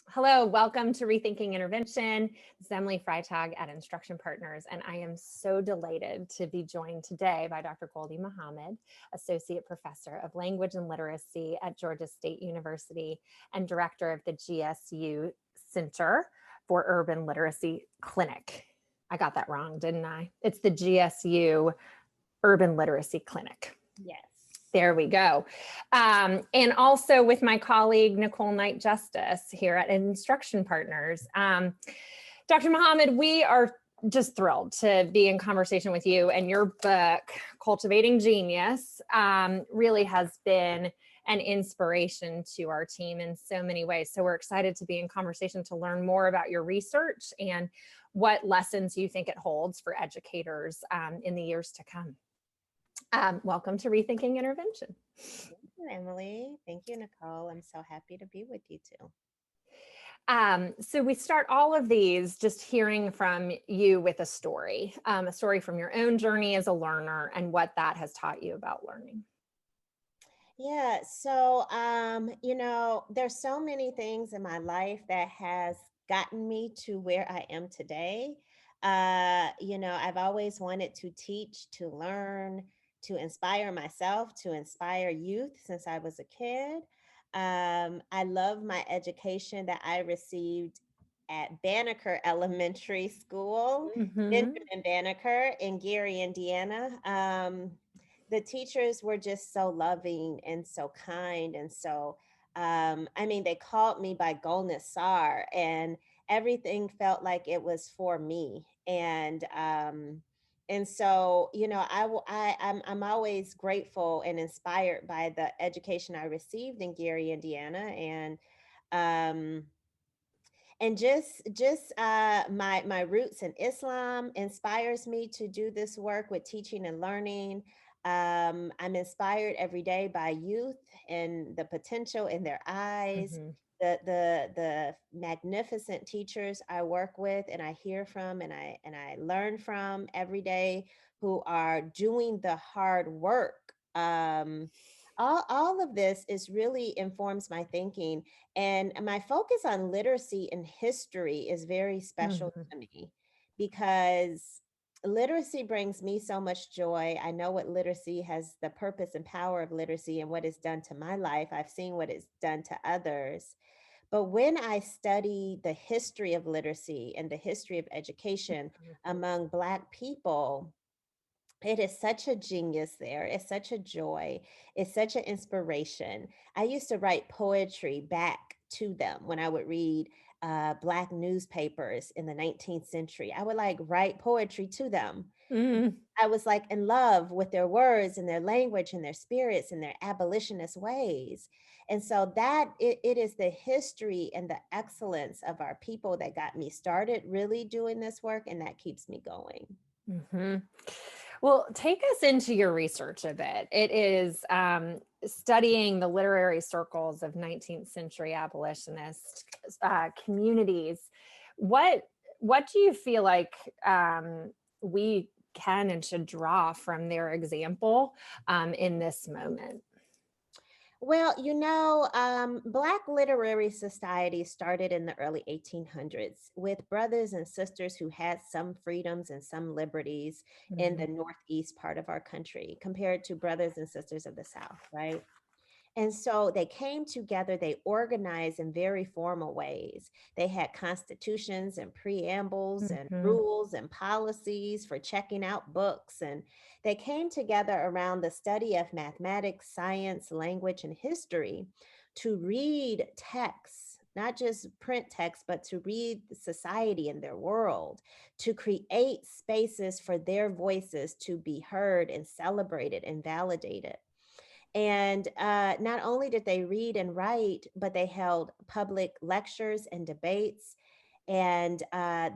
Hello, welcome to Rethinking Intervention. This is Emily Freitag at Instruction Partners, and I am so delighted to be joined today by Dr. Gholdy Muhammad, Associate Professor of Language and Literacy at Georgia State University and Director of the GSU Center for Urban Literacy Clinic. I got that wrong, didn't I? It's the GSU Urban Literacy Clinic. Yes. There we go. And also with my colleague, Nicole Knight Justice here at Instruction Partners. Dr. Muhammad, we are just thrilled to be in conversation with you, and your book, Cultivating Genius, really has been an inspiration to our team in so many ways. So we're excited to be in conversation to learn more about your research and what lessons you think it holds for educators in the years to come. Welcome to Rethinking Intervention. Thank you, Emily. Thank you, Nicole. I'm so happy to be with you too. So we start all of these just hearing from you with a story from your own journey as a learner and what that has taught you about learning. Yeah, so there's so many things in my life that has gotten me to where I am today. I've always wanted to teach, to learn, to inspire myself, to inspire youth since I was a kid. I love my education that I received at Banneker Elementary School, Mm-hmm. Benjamin Banneker in Gary, Indiana. The teachers were just so loving and so kind. And so, they called me by Gholnecsar, and everything felt like it was for me. And so, I'm always grateful and inspired by the education I received in Gary, Indiana. Um, and my roots in Islam inspires me to do this work with teaching and learning. I'm inspired every day by youth and the potential in their eyes, Mm-hmm. the magnificent teachers I work with and I hear from and I learn from every day, who are doing the hard work. All of this is really informs my thinking, and my focus on literacy and history is very special Mm-hmm. to me because literacy brings me so much joy. I know what literacy has, the purpose and power of literacy, and what it's done to my life. I've seen what it's done to others. But when I study the history of literacy and the history of education among Black people, it is such a genius there. It's such a joy. It's such an inspiration. I used to write poetry back to them when I would read Black newspapers in the 19th century. I would like write poetry to them. Mm-hmm. I was like in love with their words and their language and their spirits and their abolitionist ways. And so it is the history and the excellence of our people that got me started really doing this work, and that keeps me going. Mm-hmm. Well, take us into your research a bit. It is studying the literary circles of 19th century abolitionist communities. What what do you feel like we can and should draw from their example in this moment? Well, Black literary society started in the early 1800s with brothers and sisters who had some freedoms and some liberties in Mm-hmm. the Northeast part of our country compared to brothers and sisters of the South, right? And so they came together, they organized in very formal ways. They had constitutions and preambles and Mm-hmm. rules and policies for checking out books. And they came together around the study of mathematics, science, language, and history to read texts, not just print text, but to read society and their world, to create spaces for their voices to be heard and celebrated and validated. And not only did they read and write, but they held public lectures and debates. And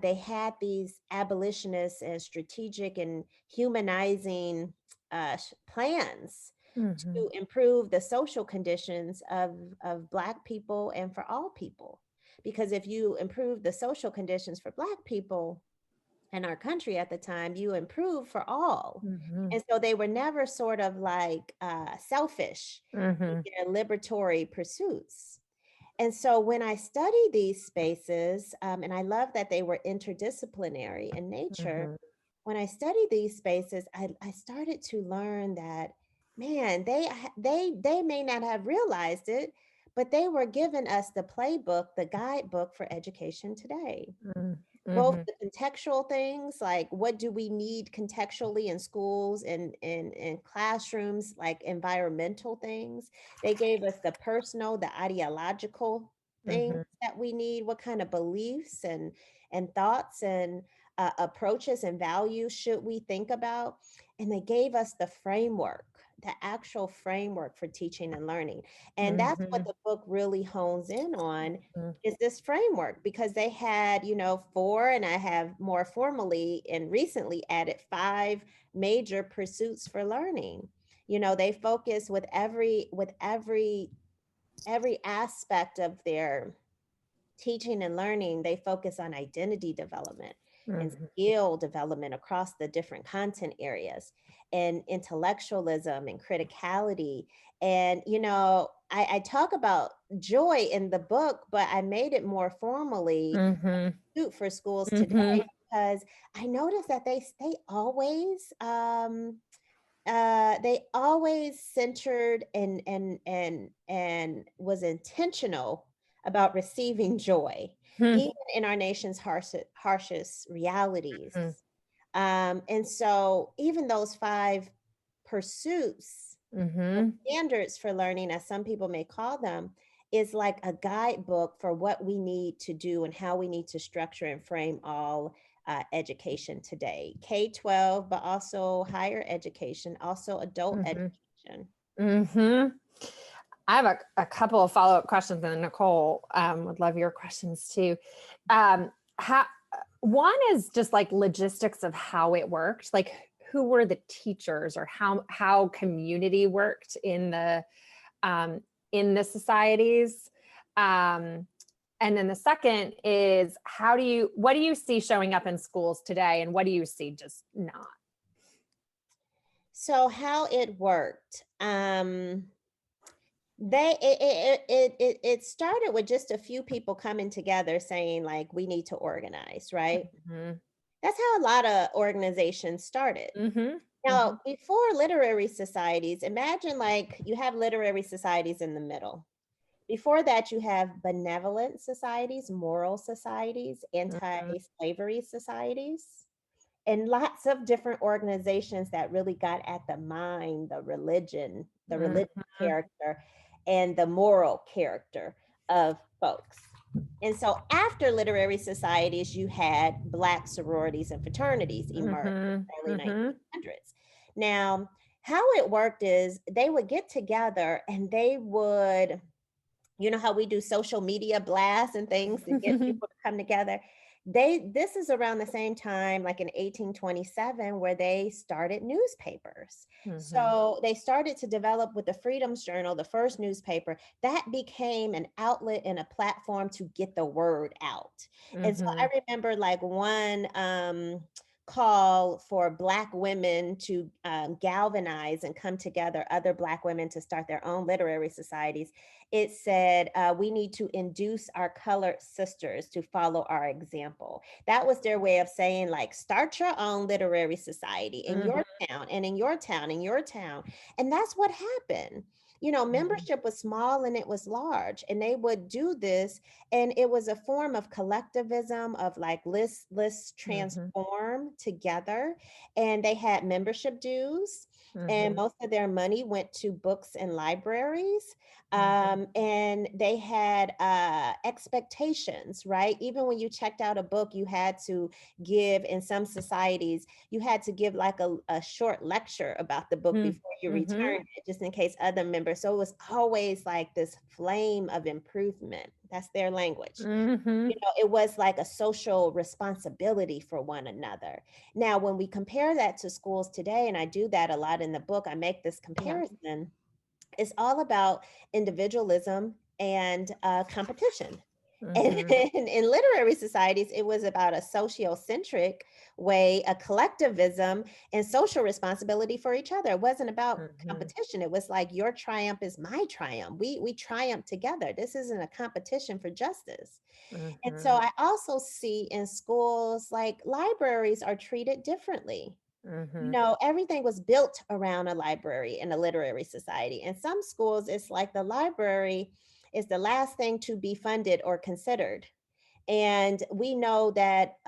they had these abolitionist and strategic and humanizing plans Mm-hmm. to improve the social conditions of Black people and for all people. Because if you improve the social conditions for Black people, in our country at the time, you improve for all. Mm-hmm. And so they were never sort of like selfish Mm-hmm. in their liberatory pursuits. And so when I study these spaces, and I love that they were interdisciplinary in nature, Mhm. when I studied these spaces, I started to learn that, man, they may not have realized it, but they were giving us the playbook, the guidebook for education today. Mm, Both mhm. the contextual things, like what do we need contextually in schools and in classrooms, like environmental things. They gave us the personal, the ideological things Mhm. that we need, what kind of beliefs and thoughts and approaches and values should we think about. And they gave us the framework, the actual framework for teaching and learning. And that's what Mhm. the book really hones in on, Mhm. is this framework, because they had, four, and I have more formally and recently added five major pursuits for learning. They focus with every aspect of their teaching and learning. They focus on identity development and Mhm. skill development across the different content areas, and intellectualism and criticality. And, I talk about joy in the book, but I made it more formally Mhm. suit for schools today, Mhm. because I noticed that they always centered and was intentional about receiving joy, Mhm. even in our nation's harshest realities. Mhm. And so even those five pursuits or Mhm. standards for learning, as some people may call them, is like a guidebook for what we need to do and how we need to structure and frame all education today. K-12, but also higher education, also adult Mhm. education. Mhm. I have a couple of follow-up questions, and Nicole, would love your questions too. How one is just like logistics of how it worked, like who were the teachers, or how community worked um, in the societies. Um, and then the second is what do you see showing up in schools today, and what do you see just not? So how it worked. It started with just a few people coming together saying, like, we need to organize, right? Mhm. That's how a lot of organizations started. Mhm. Now, Mhm. before literary societies, imagine like you have literary societies in the middle. Before that, you have benevolent societies, moral societies, Mhm. anti-slavery societies, and lots of different organizations that really got at the mind, the religion Mhm. character, and the moral character of folks. And so after literary societies, you had Black sororities and fraternities emerge Mhm. in the early Mhm. 1900s. Now, how it worked is they would get together and they would, how we do social media blasts and things to get people to come together. This is around the same time, like in 1827, where they started newspapers. Mhm. So they started to develop with the Freedom's Journal, the first newspaper that became an outlet and a platform to get the word out. And so I Mhm. remember like one call for Black women to galvanize and come together, other Black women to start their own literary societies. It said, we need to induce our colored sisters to follow our example. That was their way of saying, like, start your own literary society in Mhm. your town and in your town, in your town. And that's what happened. Mhm. Membership was small and it was large, and they would do this. And it was a form of collectivism, of like, let's Mhm. transform together. And they had membership dues, and Mhm. most of their money went to books and libraries. Mhm. And they had expectations, right? Even when you checked out a book, you had to give, in some societies, you had to give like a short lecture about the book Mhm. before you Mhm. returned it, just in case other members. So it was always like this flame of improvement. That's their language. Mhm. It was like a social responsibility for one another. Now, when we compare that to schools today, and I do that a lot in the book, I make this Yeah. comparison. It's all about individualism and competition. And Mm-hmm. in literary societies, it was about a sociocentric way, a collectivism and social responsibility for each other. It wasn't about Mm-hmm. competition. It was like your triumph is my triumph. We triumph together. This isn't a competition for justice. And so Mm-hmm. I also see in schools, like libraries are treated differently. You Mm-hmm. know, everything was built around a library in a literary society. In some schools, it's like the library is the last thing to be funded or considered. And we know that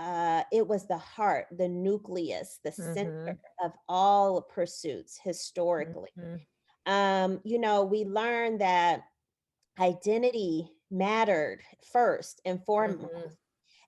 it was the heart, the nucleus, the center Mm-hmm. of all pursuits historically. Mm-hmm. You know, we learned that identity mattered first and foremost, Mm-hmm.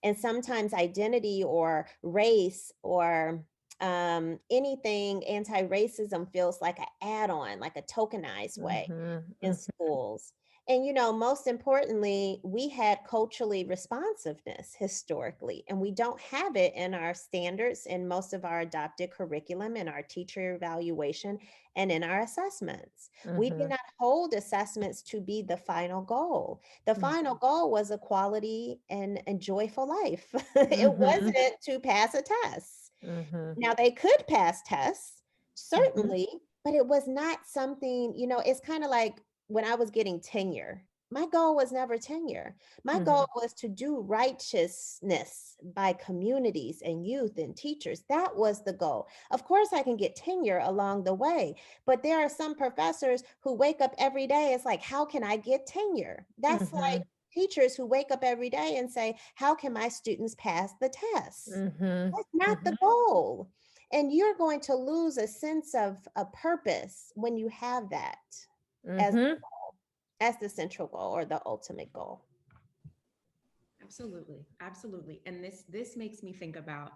and sometimes identity or race or anything anti-racism feels like an add-on, like a tokenized way in Mm-hmm. schools. And you know, most importantly, we had culturally responsiveness historically, and we don't have it in our standards, in most of our adopted curriculum, in our teacher evaluation, and in our assessments. We did Mm-hmm. not hold assessments to be the final goal. The final goal was a quality and joyful life. It Mm-hmm. wasn't to pass a test. Mm-hmm. Now, they could pass tests, Mm-hmm. certainly, but it was not something, you know, it's kind of like when I was getting tenure. My goal was never tenure. My Mm-hmm. goal was to do righteousness by communities and youth and teachers. That was the goal. Of course, I can get tenure along the way, but there are some professors who wake up every day. It's like, how can I get tenure? That's Mm-hmm. like teachers who wake up every day and say, how can my students pass the test? Mm-hmm. That's not Mm-hmm. the goal. And you're going to lose a sense of a purpose when you have that as Mm-hmm. as the central goal or the ultimate goal. Absolutely. Absolutely. And this makes me think about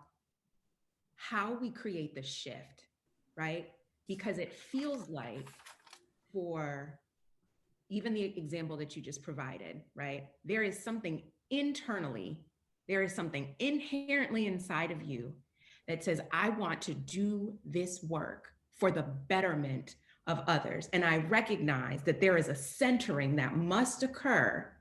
how we create the shift, right? Because it feels like, for even the example that you just provided, right? There is something internally, there is something inherently inside of you that says, I want to do this work for the betterment of others. And I recognize that there is a centering that must occur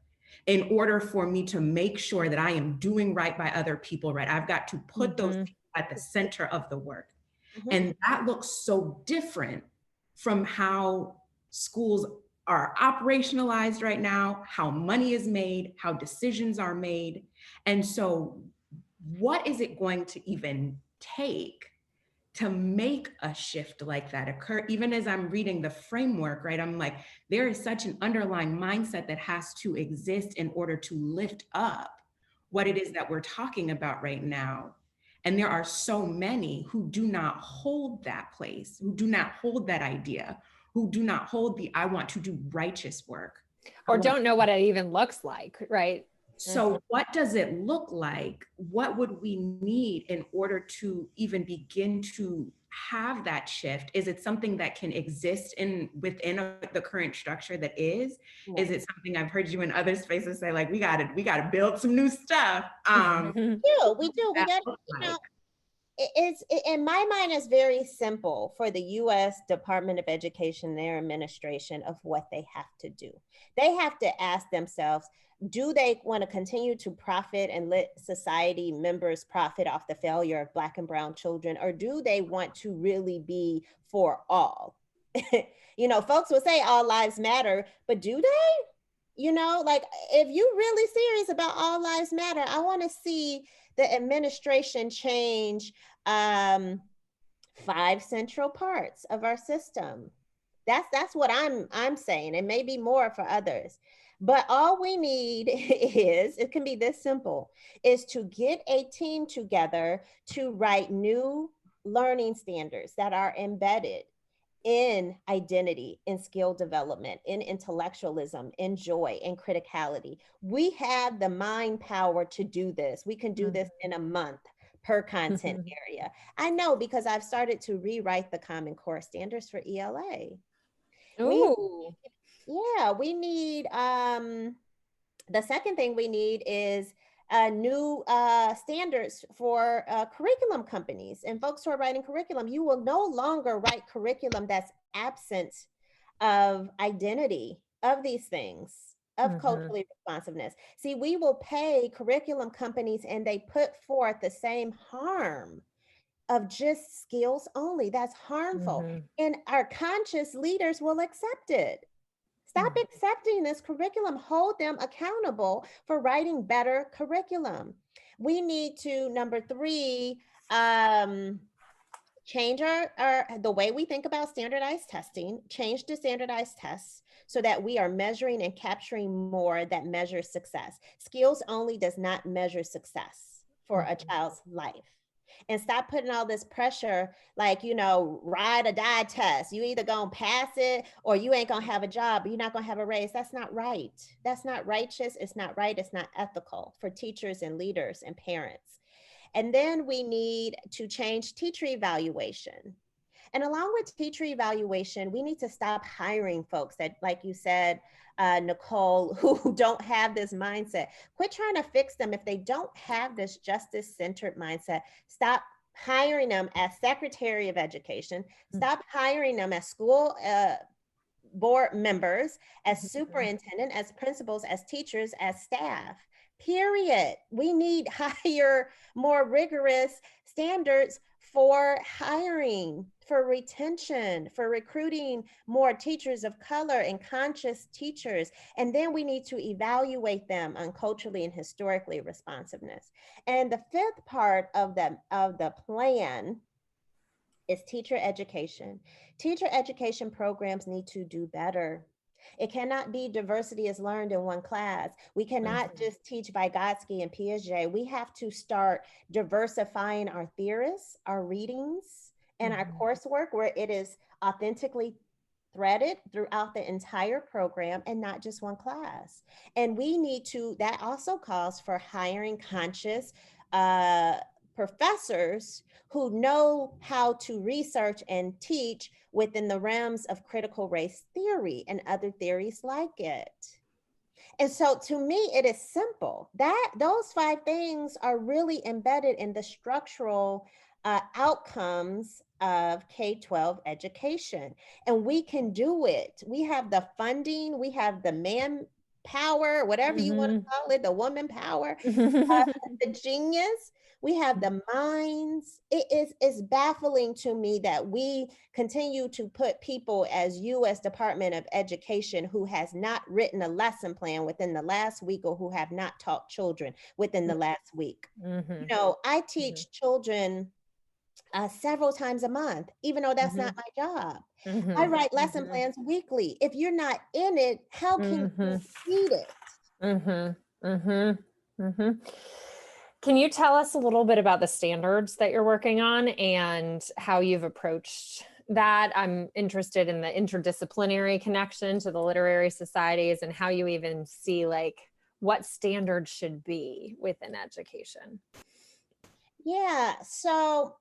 in order for me to make sure that I am doing right by other people, right? I've got to put those Mm-hmm. people at the center of the work. Mhm. And that looks so different from how schools are operationalized right now, how money is made, how decisions are made. And so, what is it going to even take to make a shift like that occur? Even as I'm reading the framework, right, I'm like, there is such an underlying mindset that has to exist in order to lift up what it is that we're talking about right now. And there are so many who do not hold that place, who do not hold that idea, who do not hold the I want to do righteous work. Or don't know what it even looks like, right? So what does it look like? What would we need in order to even begin to have that shift? Is it something that can exist within the current structure that is? Yeah. Is it something I've heard you in other spaces say, like, we gotta build some new stuff? We do. We That got, look you know, like? in my mind, it's very simple for the US Department of Education, their administration, of what they have to do. They have to ask themselves, do they want to continue to profit and let society members profit off the failure of Black and Brown children, or do they want to really be for all? You know, folks will say all lives matter, but do they? You know, like, if you really serious about all lives matter, I want to see the administration change 5 central parts of our system. That's what I'm saying. It may be more for others, but all we need is, it can be this simple, is to get a team together to write new learning standards that are embedded in identity, in skill development, in intellectualism, in joy, in criticality. We have the mind power to do this. We can do this in a month per content area. I know, because I've started to rewrite the Common Core standards for ELA. We, Ooh. yeah, we need, the second thing we need is new standards for curriculum companies and folks who are writing curriculum. You will no longer write curriculum that's absent of identity of these things. of culturally responsiveness. See, we will pay curriculum companies and they put forth the same harm of just skills only. That's harmful. And our conscious leaders will accept it. Stop accepting this curriculum. Hold them accountable for writing better curriculum. We need to, number 3, change the way we think about standardized testing, change to standardized tests so that we are measuring and capturing more that measures success. Skills only does not measure success for a child's life. And stop putting all this pressure, like, ride or die test. You either gonna pass it or you ain't gonna have a job, or you're not gonna have a raise. That's not right. That's not righteous. It's not right. It's not ethical for teachers and leaders and parents. And then we need to change teacher evaluation. And along with teacher evaluation, we need to stop hiring folks that, like you said, Nicole, who don't have this mindset. Quit trying to fix them if they don't have this justice-centered mindset. Stop hiring them as Secretary of Education. Stop hiring them as school board members, as superintendent, as principals, as teachers, as staff. Period. We need higher, more rigorous standards for hiring, for retention, for recruiting more teachers of color and conscious teachers. And then we need to evaluate them on culturally and historically responsiveness. And the 5th part of the plan is teacher education. Teacher education programs need to do better. It cannot be diversity is learned in one class. We cannot just teach Vygotsky and Piaget. We have to start diversifying our theorists, our readings, and our coursework where it is authentically threaded throughout the entire program and not just one class. And we need to, that also calls for hiring conscious professors who know how to research and teach within the realms of critical race theory and other theories like it. And so to me, it is simple. Those 5 things are really embedded in the structural outcomes of K-12 education. And we can do it. We have the funding, we have the manpower, whatever you want to call it, the woman power, the genius. We have the minds. It's baffling to me that we continue to put people as U.S. Department of Education who has not written a lesson plan within the last week or who have not taught children within the last week. I teach children several times a month, even though that's not my job. I write lesson plans weekly. If you're not in it, how can you read it? Can you tell us a little bit about the standards that you're working on and how you've approached that? I'm interested in the interdisciplinary connection to the literary societies and how you even see what standards should be within education. Yeah, so,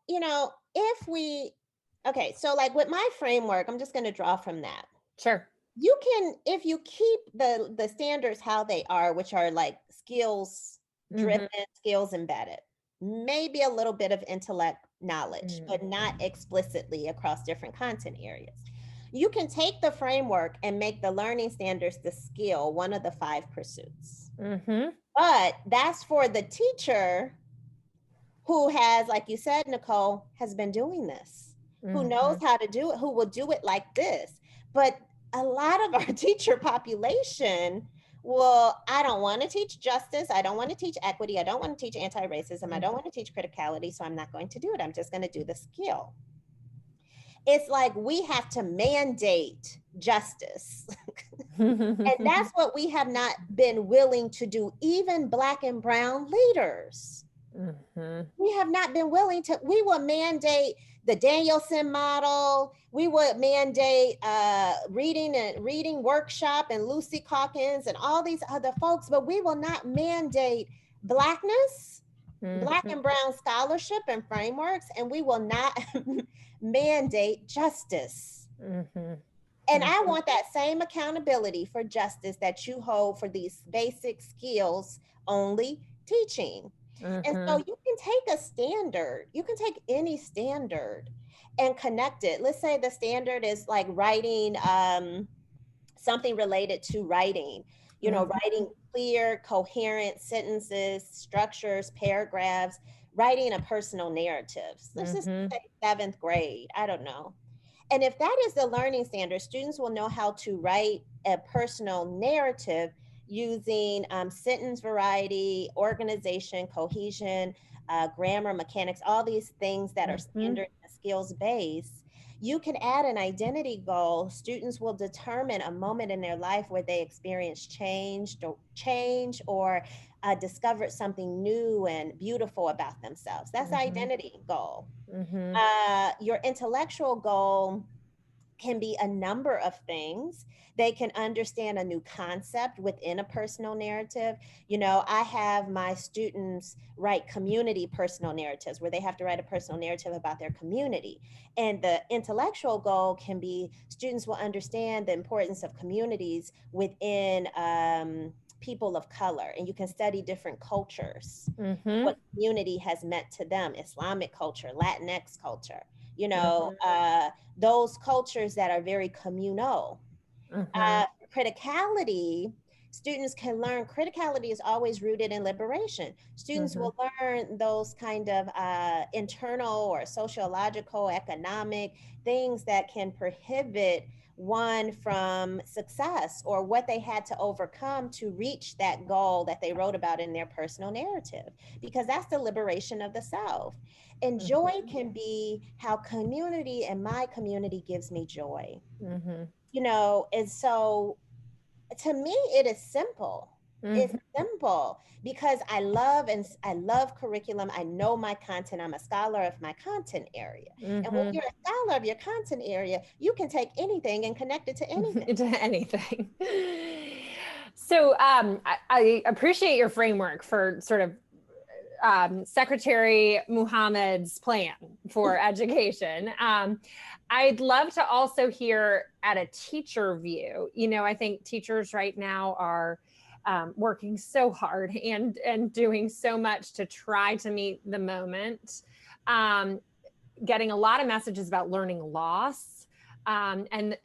so like with my framework, I'm just going to draw from that. Sure. You can, if you keep the standards how they are, which are like skills driven, skills embedded, maybe a little bit of intellect knowledge, but not explicitly across different content areas. You can take the framework and make the learning standards the skill, one of the 5 pursuits. But that's for the teacher who has, like you said, Nicole, has been doing this, who knows how to do it, who will do it like this. But a lot of our teacher population, well, I don't want to teach justice. I don't want to teach equity. I don't want to teach anti-racism. I don't want to teach criticality. So I'm not going to do it. I'm just going to do the skill. It's like we have to mandate justice. And that's what we have not been willing to do, even Black and brown leaders. We have not been willing to. We will mandate the Danielson model. We would mandate reading workshop and Lucy Calkins and all these other folks, but we will not mandate Blackness, Black and brown scholarship and frameworks, and we will not mandate justice. And I want that same accountability for justice that you hold for these basic skills only teaching. And so you can take a standard, you can take any standard and connect it. Let's say the standard is like writing, something related to writing. writing clear, coherent sentences, structures, paragraphs, writing a personal narrative. Let's just say 7th grade, I don't know. And if that is the learning standard, students will know how to write a personal narrative using sentence variety, organization, cohesion, grammar, mechanics, all these things that are standard skills based. You can add an identity goal. Students will determine a moment in their life where they experienced change or discovered something new and beautiful about themselves. That's identity goal. Your intellectual goal can be a number of things. They can understand a new concept within a personal narrative. I have my students write community personal narratives where they have to write a personal narrative about their community. And the intellectual goal can be students will understand the importance of communities within people of color, and you can study different cultures, what community has meant to them, Islamic culture, Latinx culture, those cultures that are very communal. Criticality, students can learn, criticality is always rooted in liberation. Students will learn those kind of internal or sociological, economic things that can prohibit one from success or what they had to overcome to reach that goal that they wrote about in their personal narrative, because that's the liberation of the self. And joy can be how community and my community gives me joy. And so to me, it is simple. It's simple because I love curriculum. I know my content. I'm a scholar of my content area. And when you're a scholar of your content area, you can take anything and connect it to anything. To anything. So I appreciate your framework for sort of Secretary Muhammad's plan for education. I'd love to also hear at a teacher view. I think teachers right now are working so hard and doing so much to try to meet the moment, getting a lot of messages about learning loss. And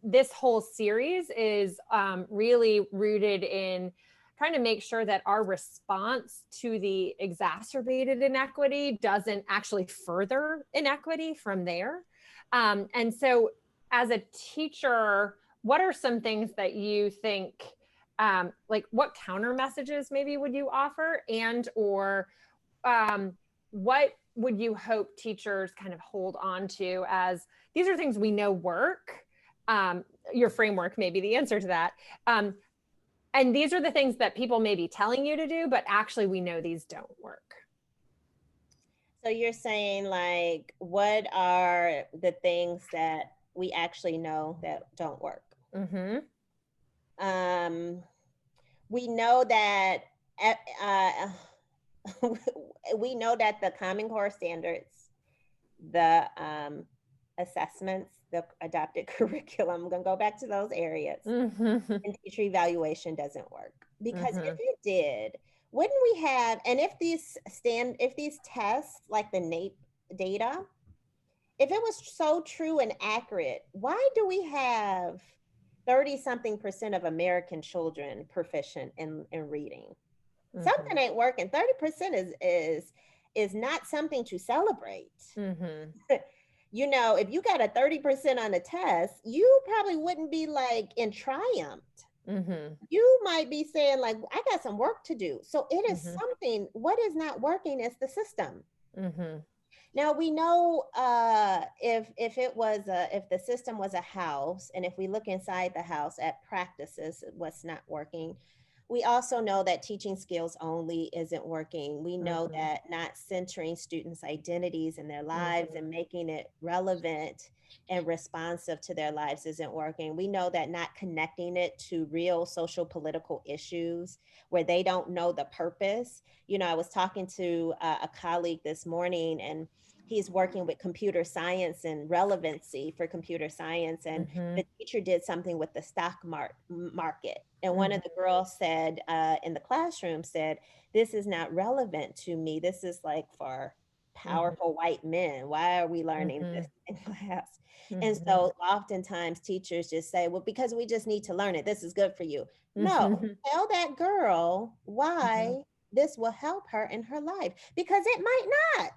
this whole series is really rooted in trying to make sure that our response to the exacerbated inequity doesn't actually further inequity from there. And so as a teacher, what are some things that you think, like what counter messages maybe would you offer, and or what would you hope teachers kind of hold on to as these are things we know work? Your framework may be the answer to that. And these are the things that people may be telling you to do, but actually we know these don't work. So you're saying, like, what are the things that we actually know that don't work? We know that we know that the Common Core standards, the assessments, the adopted curriculum, I'm going to go back to those areas, and teacher evaluation doesn't work. Because if it did, wouldn't we have, and if these tests, like the NAEP data, if it was so true and accurate, why do we have 30-something% of American children proficient in reading? Something ain't working. 30% is not something to celebrate. If you got a 30% on a test, you probably wouldn't be like in triumph. You might be saying, like, I got some work to do. So it is something, what is not working is the system. Now we know if the system was a house, and if we look inside the house at practices, what's not working, we also know that teaching skills only isn't working. We know that not centering students' identities in their lives and making it relevant and responsive to their lives isn't working. We know that not connecting it to real social political issues where they don't know the purpose. I was talking to a colleague this morning, and he's working with computer science and relevancy for computer science. And the teacher did something with the stock market. And one of the girls said in the classroom said, this is not relevant to me. This is like for powerful white men. Why are we learning this in class? And Mm-hmm. so oftentimes teachers just say, well, because we just need to learn it. This is good for you. No, tell that girl why this will help her in her life, because it might not.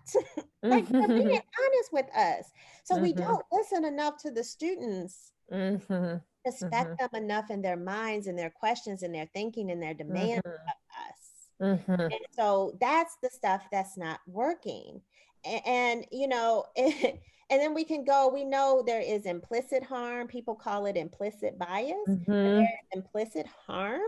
Like, they're being honest with us. So we don't listen enough to the students, respect them enough in their minds and their questions and their thinking and their demands of us. And so that's the stuff that's not working. And you know, and then we can go, we know there is implicit harm. People call it implicit bias. But there is implicit harm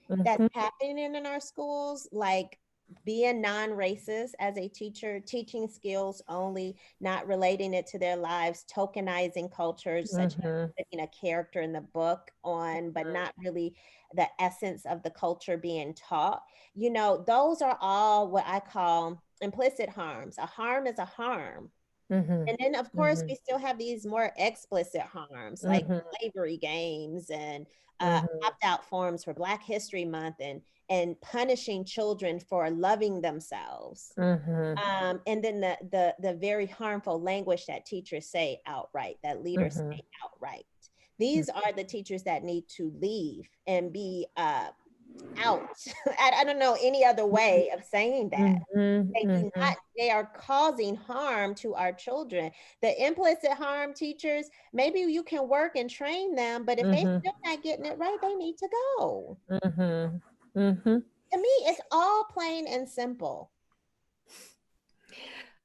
that's happening in our schools, like being non-racist as a teacher, teaching skills only, not relating it to their lives, tokenizing cultures, such as putting a character in the book on, but not really the essence of the culture being taught. You know, those are all what I call implicit harms. A harm is a harm. And then, of course, we still have these more explicit harms, like slavery games and opt-out forms for Black History Month, and punishing children for loving themselves. And then the very harmful language that teachers say outright, that leaders say outright. These are the teachers that need to leave and be out. I don't know any other way of saying that. They do not, they are causing harm to our children. The implicit harm teachers, maybe you can work and train them, but if they still not getting it right, they need to go. To me, it's all plain and simple.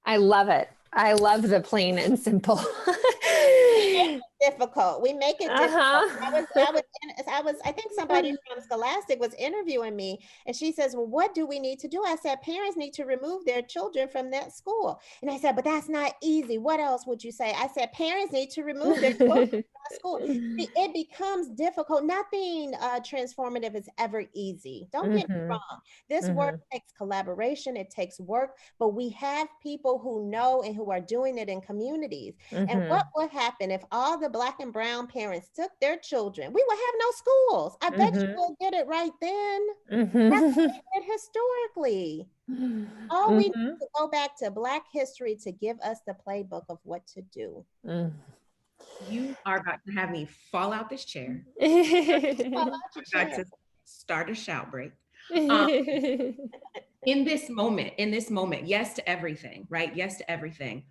I love it. I love the plain and simple. Difficult. We make it difficult. I think somebody from Scholastic was interviewing me, and she says, well, what do we need to do? I said, parents need to remove their children from that school. And I said, but that's not easy. What else would you say? I said, parents need to remove their children from that school. It becomes difficult. Nothing transformative is ever easy. Don't get me wrong. This work takes collaboration. It takes work, but we have people who know and who are doing it in communities. And what would happen if all the Black and brown parents took their children? We would have no schools. I bet you will get it right then. That's what we did historically. All we need to go back to Black history to give us the playbook of what to do. You are about to have me fall out this chair. About to start a shout break. In this moment, yes to everything, right? Yes to everything.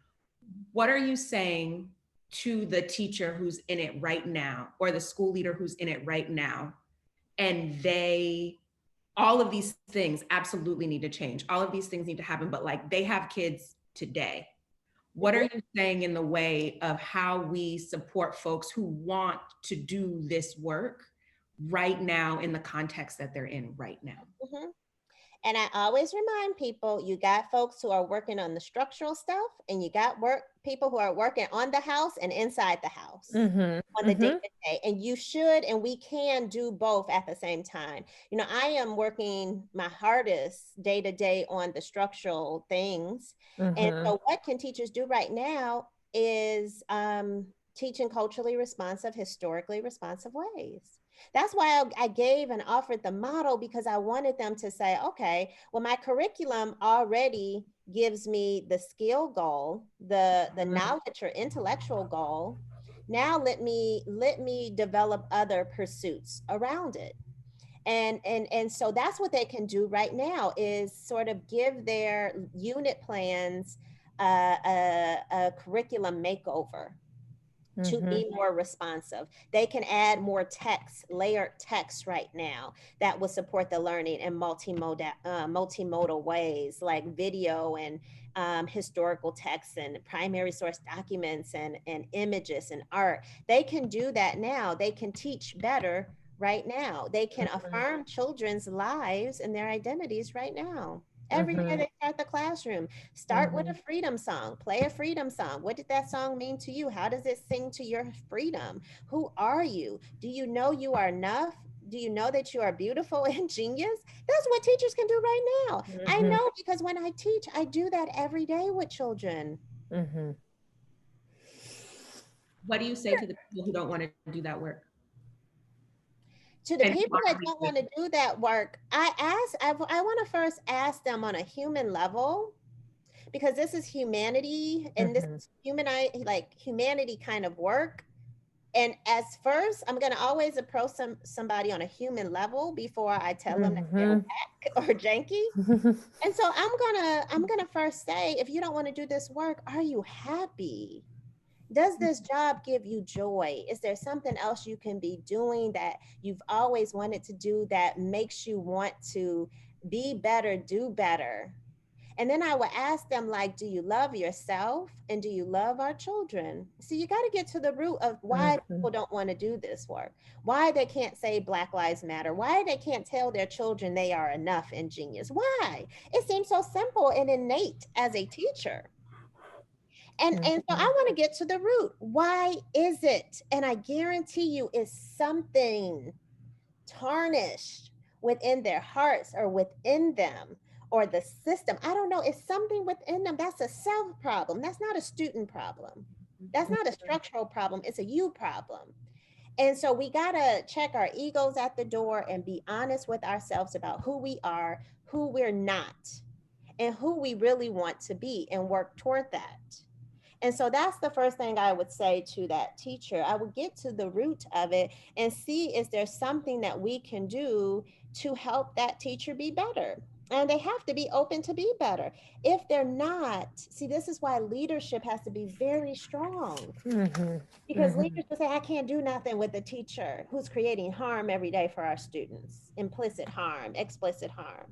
What are you saying to the teacher who's in it right now, or the school leader who's in it right now, and all of these things absolutely need to change. All of these things need to happen, but like, they have kids today. What are you saying in the way of how we support folks who want to do this work right now in the context that they're in right now? And I always remind people, you got folks who are working on the structural stuff, and you got people who are working on the house and inside the house on the day-to-day. And you should, and we can do both at the same time. You know, I am working my hardest day-to-day on the structural things. And so what can teachers do right now is teaching culturally responsive, historically responsive ways. That's why I gave and offered the model, because I wanted them to say, okay, well, my curriculum already gives me the skill goal, the knowledge or intellectual goal. Now let me develop other pursuits around it. And so that's what they can do right now, is sort of give their unit plans a curriculum makeover to be more responsive. They can add more text, layered text right now that will support the learning in multimodal ways, like video and historical texts and primary source documents and images and art. They can do that now. They can teach better right now. They can affirm children's lives and their identities right now. Every day they start the classroom, start with a freedom song, play a freedom song. What did that song mean to you? How does it sing to your freedom? Who are you? Do you know you are enough? Do you know that you are beautiful and genius? That's what teachers can do right now. I know, because when I teach, I do that every day with children. What do you say to the people who don't want to do that work? To the people that don't want to do that work, I want to first ask them on a human level, because this is humanity and this is humanity kind of work. And as first, I'm going to always approach somebody on a human level before I tell them that they're whack or janky. And so I'm gonna first say, if you don't want to do this work, are you happy? Does this job give you joy? Is there something else you can be doing that you've always wanted to do that makes you want to be better, do better? And then I would ask them, like, do you love yourself and do you love our children? So you got to get to the root of why people don't want to do this work, why they can't say Black Lives Matter, why they can't tell their children they are enough and genius. Why? It seems so simple and innate as a teacher. And so I want to get to the root. Why is it? And I guarantee you it's something tarnished within their hearts or within them or the system. I don't know. It's something within them. That's a self problem. That's not a student problem. That's not a structural problem. It's a you problem. And so we got to check our egos at the door and be honest with ourselves about who we are, who we're not, and who we really want to be, and work toward that. And so that's the first thing I would say to that teacher. I would get to the root of it and see, is there something that we can do to help that teacher be better? And they have to be open to be better. If they're not, see, this is why leadership has to be very strong. Because leaders will say, I can't do nothing with a teacher who's creating harm every day for our students. Implicit harm, explicit harm.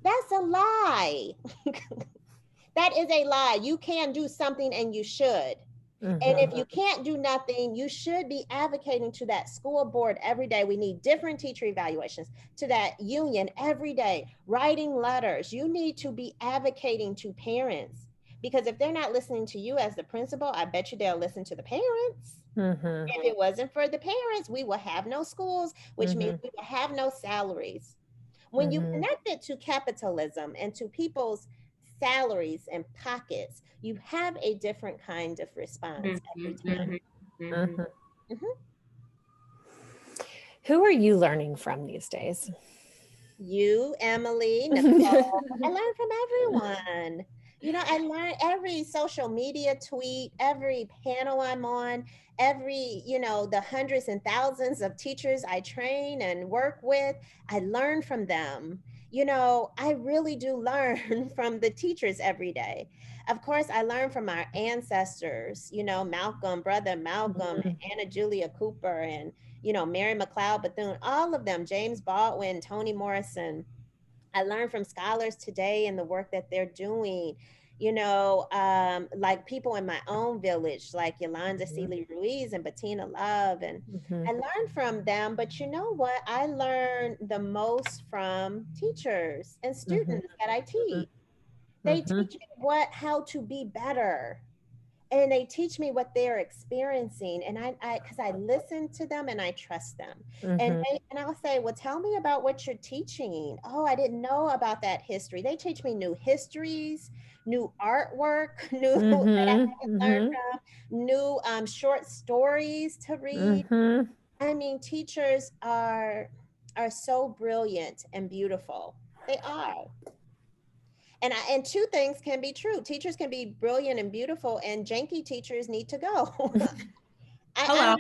That's a lie. That is a lie. You can do something and you should. And if you can't do nothing, you should be advocating to that school board every day. We need different teacher evaluations, to that union every day, writing letters. You need to be advocating to parents, because if they're not listening to you as the principal, I bet you they'll listen to the parents. If it wasn't for the parents, we will have no schools, which means we will have no salaries. When you connect it to capitalism and to people's salaries and pockets, you have a different kind of response every time. Who are you learning from these days? You, Emily, Nicole. I learn from everyone. You know, I learn every social media tweet, every panel I'm on, every, you know, the hundreds and thousands of teachers I train and work with. I learn from them. You know, I really do learn from the teachers every day. Of course, I learn from our ancestors, you know, Malcolm, Brother Malcolm, Anna Julia Cooper, and, you know, Mary McLeod Bethune, all of them, James Baldwin, Toni Morrison. I learn from scholars today and the work that they're doing, you know, like people in my own village, like Yolanda Seeley Ruiz and Bettina Love. And I learned from them, but you know what? I learn the most from teachers and students that I teach. They teach me how to be better. And they teach me what they're experiencing. And because I listen to them and I trust them. And I'll say, well, tell me about what you're teaching. Oh, I didn't know about that history. They teach me new histories, new artwork, new that I can learn from, new short stories to read. I mean, teachers are so brilliant and beautiful. They are. And two things can be true. Teachers can be brilliant and beautiful, and janky teachers need to go. Hello,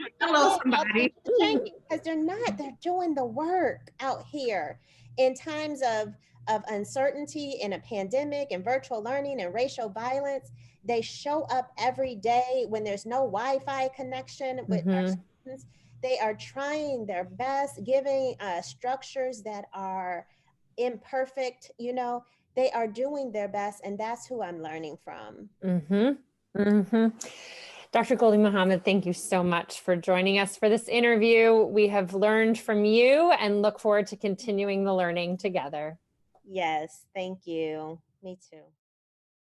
somebody. Because they're doing the work out here in times of uncertainty, in a pandemic and virtual learning and racial violence. They show up every day when there's no Wi-Fi connection with our students. They are trying their best, giving structures that are imperfect, you know. They are doing their best, and that's who I'm learning from. Dr. Gholdy Muhammad, thank you so much for joining us for this interview. We have learned from you and look forward to continuing the learning together. Yes, thank you. Me too.